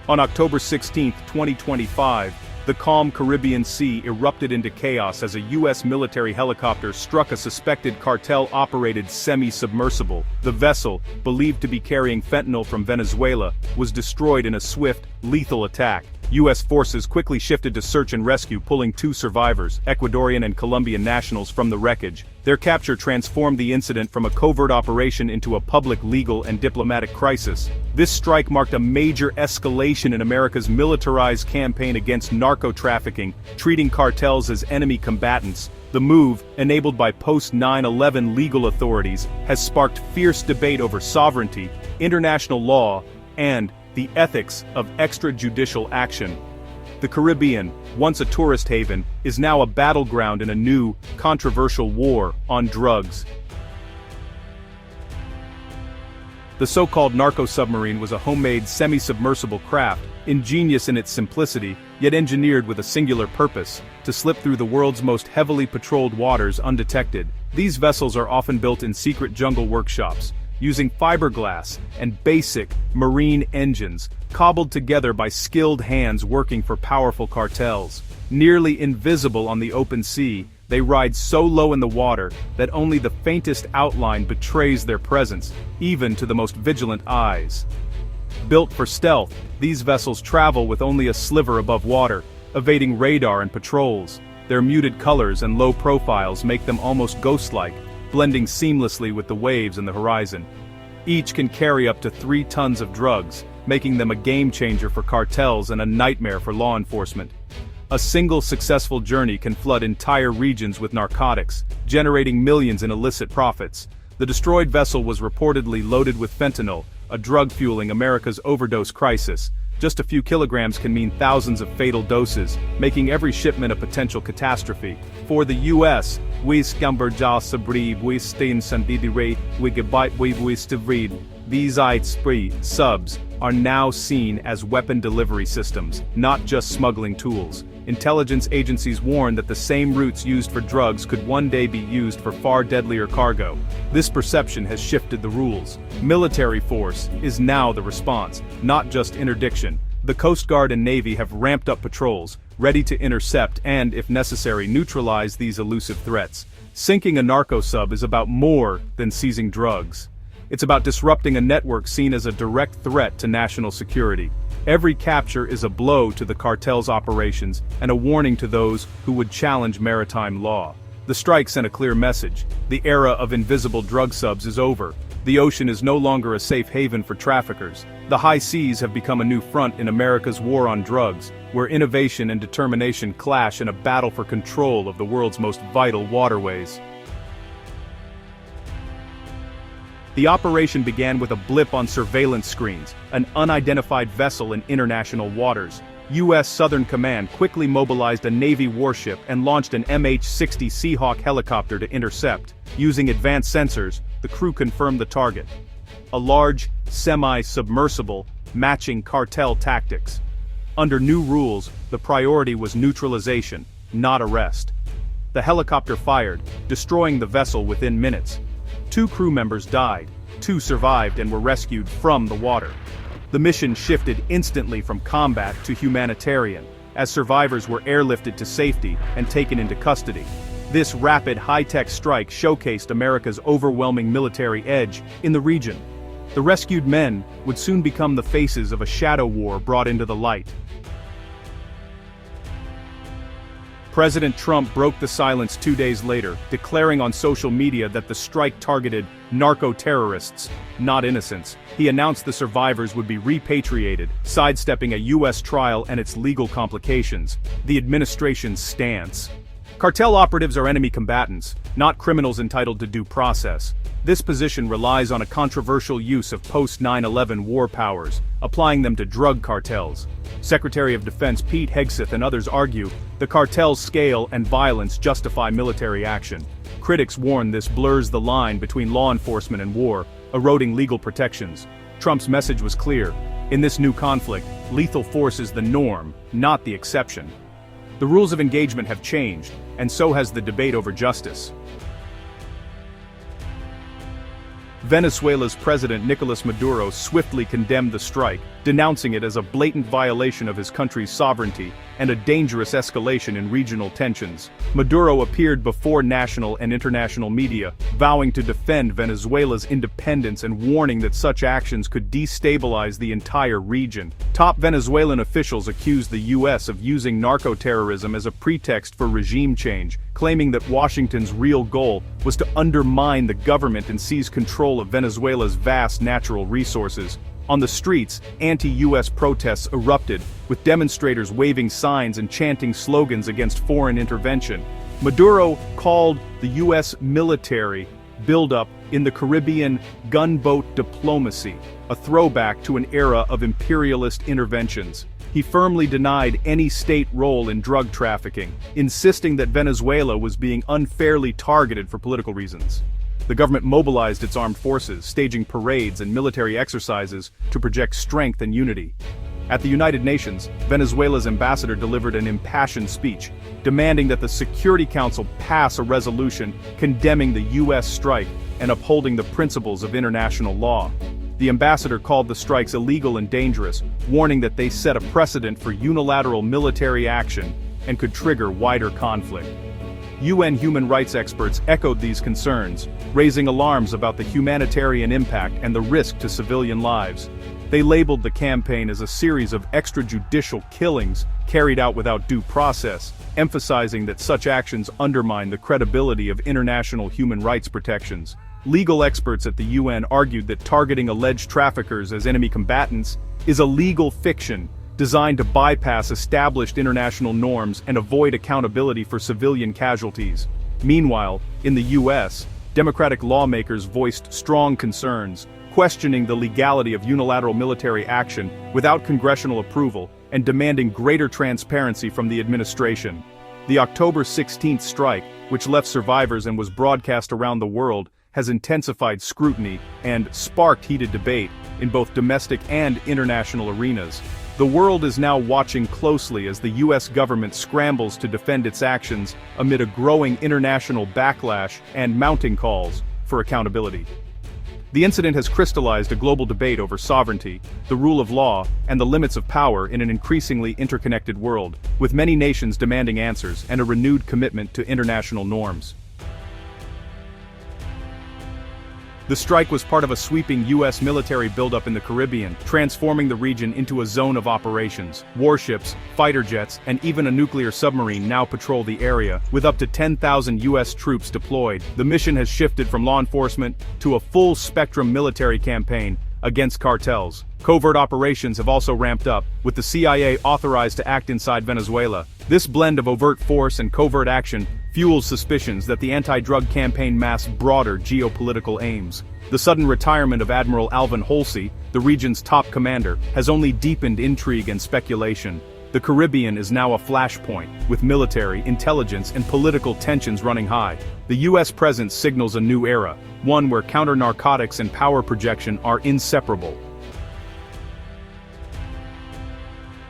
On October 16, 2025, the calm Caribbean Sea erupted into chaos as a U.S. military helicopter struck a suspected cartel-operated semi-submersible. The vessel, believed to be carrying fentanyl from Venezuela, was destroyed in a swift, lethal attack. U.S. forces quickly shifted to search and rescue, pulling 2 survivors, Ecuadorian and Colombian nationals, from the wreckage. Their capture transformed the incident from a covert operation into a public legal and diplomatic crisis. This strike marked a major escalation in America's militarized campaign against narco-trafficking, treating cartels as enemy combatants. The move, enabled by post-9/11 legal authorities, has sparked fierce debate over sovereignty, international law, and the ethics of extrajudicial action. The Caribbean, once a tourist haven, is now a battleground in a new, controversial war on drugs. The so-called narco submarine was a homemade semi-submersible craft, ingenious in its simplicity, yet engineered with a singular purpose: to slip through the world's most heavily patrolled waters undetected. These vessels are often built in secret jungle workshops, using fiberglass and basic marine engines, cobbled together by skilled hands working for powerful cartels. Nearly invisible on the open sea, they ride so low in the water that only the faintest outline betrays their presence, even to the most vigilant eyes. Built for stealth, these vessels travel with only a sliver above water, evading radar and patrols. Their muted colors and low profiles make them almost ghost-like, blending seamlessly with the waves and the horizon. Each can carry up to 3 tons of drugs, making them a game-changer for cartels and a nightmare for law enforcement. A single successful journey can flood entire regions with narcotics, generating millions in illicit profits. The destroyed vessel was reportedly loaded with fentanyl, a drug fueling America's overdose crisis. Just a few kilograms can mean thousands of fatal doses, making every shipment a potential catastrophe. For the U.S., these subs are now seen as weapon delivery systems, not just smuggling tools. Intelligence agencies warn that the same routes used for drugs could one day be used for far deadlier cargo. This perception has shifted the rules. Military force is now the response, not just interdiction. The Coast Guard and Navy have ramped up patrols, ready to intercept and, if necessary, neutralize these elusive threats. Sinking a narco sub is about more than seizing drugs. It's about disrupting a network seen as a direct threat to national security. Every capture is a blow to the cartel's operations and a warning to those who would challenge maritime law. The strike sent a clear message: the era of invisible drug subs is over. The ocean is no longer a safe haven for traffickers. The high seas have become a new front in America's war on drugs, where innovation and determination clash in a battle for control of the world's most vital waterways. The operation began with a blip on surveillance screens, an unidentified vessel in international waters. U.S. Southern Command quickly mobilized a Navy warship and launched an MH-60 Seahawk helicopter to intercept. Using advanced sensors, the crew confirmed the target: a large, semi-submersible, matching cartel tactics. Under new rules, the priority was neutralization, not arrest. The helicopter fired, destroying the vessel within minutes. 2 crew members died, 2 survived and were rescued from the water. The mission shifted instantly from combat to humanitarian, as survivors were airlifted to safety and taken into custody. This rapid high-tech strike showcased America's overwhelming military edge in the region. The rescued men would soon become the faces of a shadow war brought into the light. President Trump broke the silence 2 days later, declaring on social media that the strike targeted narco-terrorists, not innocents. He announced the survivors would be repatriated, sidestepping a U.S. trial and its legal complications. The administration's stance: cartel operatives are enemy combatants, not criminals entitled to due process. This position relies on a controversial use of post-9/11 war powers, applying them to drug cartels. Secretary of Defense Pete Hegseth and others argue the cartel's scale and violence justify military action. Critics warn this blurs the line between law enforcement and war, eroding legal protections. Trump's message was clear: in this new conflict, lethal force is the norm, not the exception. The rules of engagement have changed, and so has the debate over justice. Venezuela's President Nicolas Maduro swiftly condemned the strike, denouncing it as a blatant violation of his country's sovereignty and a dangerous escalation in regional tensions. Maduro appeared before national and international media, vowing to defend Venezuela's independence and warning that such actions could destabilize the entire region. Top Venezuelan officials accused the U.S. of using narco-terrorism as a pretext for regime change, claiming that Washington's real goal was to undermine the government and seize control of Venezuela's vast natural resources. On the streets, anti-U.S. protests erupted, with demonstrators waving signs and chanting slogans against foreign intervention. Maduro called the U.S. military buildup in the Caribbean gunboat diplomacy, a throwback to an era of imperialist interventions. He firmly denied any state role in drug trafficking, insisting that Venezuela was being unfairly targeted for political reasons. The government mobilized its armed forces, staging parades and military exercises to project strength and unity. At the United Nations, Venezuela's ambassador delivered an impassioned speech, demanding that the Security Council pass a resolution condemning the U.S. strike and upholding the principles of international law. The ambassador called the strikes illegal and dangerous, warning that they set a precedent for unilateral military action and could trigger wider conflict. UN human rights experts echoed these concerns, raising alarms about the humanitarian impact and the risk to civilian lives. They labeled the campaign as a series of extrajudicial killings carried out without due process, emphasizing that such actions undermine the credibility of international human rights protections. Legal experts at the UN argued that targeting alleged traffickers as enemy combatants is a legal fiction designed to bypass established international norms and avoid accountability for civilian casualties. Meanwhile, in the U.S., Democratic lawmakers voiced strong concerns, questioning the legality of unilateral military action without congressional approval and demanding greater transparency from the administration. The October 16th strike, which left survivors and was broadcast around the world, has intensified scrutiny and sparked heated debate in both domestic and international arenas. The world is now watching closely as the U.S. government scrambles to defend its actions amid a growing international backlash and mounting calls for accountability. The incident has crystallized a global debate over sovereignty, the rule of law, and the limits of power in an increasingly interconnected world, with many nations demanding answers and a renewed commitment to international norms. The strike was part of a sweeping U.S. military buildup in the Caribbean, transforming the region into a zone of operations. Warships, fighter jets, and even a nuclear submarine now patrol the area, with up to 10,000 U.S. troops deployed. The mission has shifted from law enforcement to a full-spectrum military campaign against cartels. Covert operations have also ramped up, with the CIA authorized to act inside Venezuela. This blend of overt force and covert action fuels suspicions that the anti-drug campaign masks broader geopolitical aims. The sudden retirement of Admiral Alvin Holsey, the region's top commander, has only deepened intrigue and speculation. The Caribbean is now a flashpoint, with military, intelligence, and political tensions running high. The U.S. presence signals a new era, one where counter-narcotics and power projection are inseparable.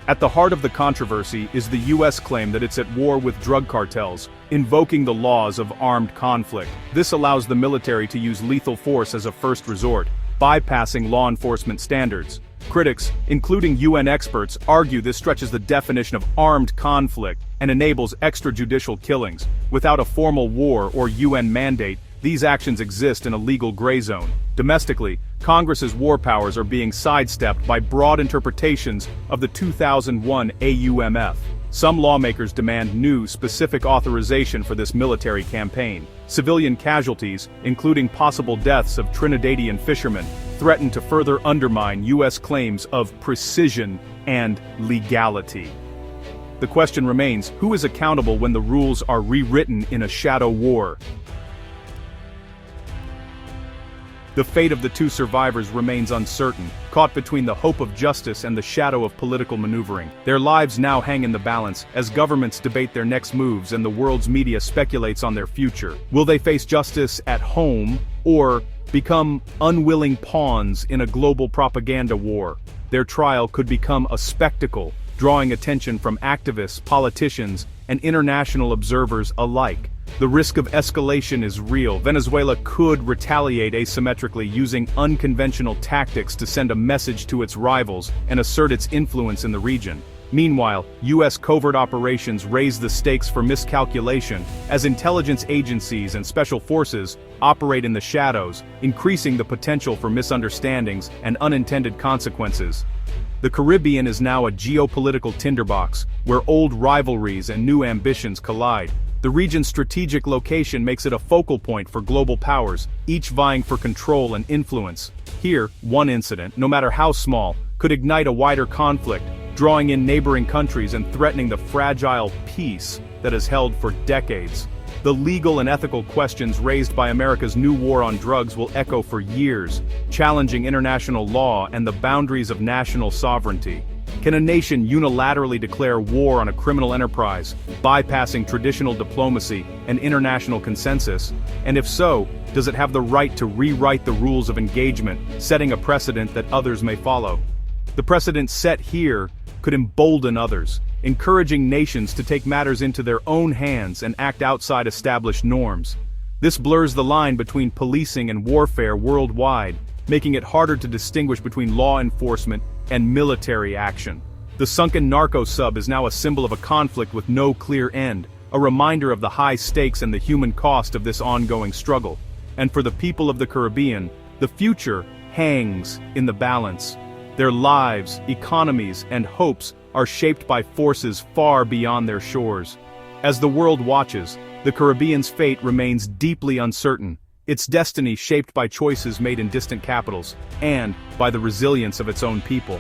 At the heart of the controversy is the U.S. claim that it's at war with drug cartels, invoking the laws of armed conflict. This allows the military to use lethal force as a first resort, bypassing law enforcement standards. Critics, including UN experts, argue this stretches the definition of armed conflict and enables extrajudicial killings. Without a formal war or UN mandate, these actions exist in a legal gray zone. Domestically, Congress's war powers are being sidestepped by broad interpretations of the 2001 AUMF. Some lawmakers demand new, specific authorization for this military campaign. Civilian casualties, including possible deaths of Trinidadian fishermen, threaten to further undermine U.S. claims of precision and legality. The question remains, who is accountable when the rules are rewritten in a shadow war? The fate of the two survivors remains uncertain, caught between the hope of justice and the shadow of political maneuvering. Their lives now hang in the balance, as governments debate their next moves and the world's media speculates on their future. Will they face justice at home, or become unwilling pawns in a global propaganda war? Their trial could become a spectacle, drawing attention from activists, politicians, and international observers alike. The risk of escalation is real. Venezuela could retaliate asymmetrically using unconventional tactics to send a message to its rivals and assert its influence in the region. Meanwhile, U.S. covert operations raise the stakes for miscalculation as intelligence agencies and special forces operate in the shadows, increasing the potential for misunderstandings and unintended consequences. The Caribbean is now a geopolitical tinderbox, where old rivalries and new ambitions collide. The region's strategic location makes it a focal point for global powers, each vying for control and influence. Here, one incident, no matter how small, could ignite a wider conflict, drawing in neighboring countries and threatening the fragile peace that has held for decades. The legal and ethical questions raised by America's new war on drugs will echo for years, challenging international law and the boundaries of national sovereignty. Can a nation unilaterally declare war on a criminal enterprise, bypassing traditional diplomacy and international consensus? And if so, does it have the right to rewrite the rules of engagement, setting a precedent that others may follow? The precedent set here could embolden others, encouraging nations to take matters into their own hands and act outside established norms. This blurs the line between policing and warfare worldwide, making it harder to distinguish between law enforcement and military action. The sunken narco sub is now a symbol of a conflict with no clear end, a reminder of the high stakes and the human cost of this ongoing struggle. And for the people of the Caribbean, the future hangs in the balance. Their lives, economies, and hopes are shaped by forces far beyond their shores. As the world watches, the Caribbean's fate remains deeply uncertain, its destiny shaped by choices made in distant capitals, and by the resilience of its own people.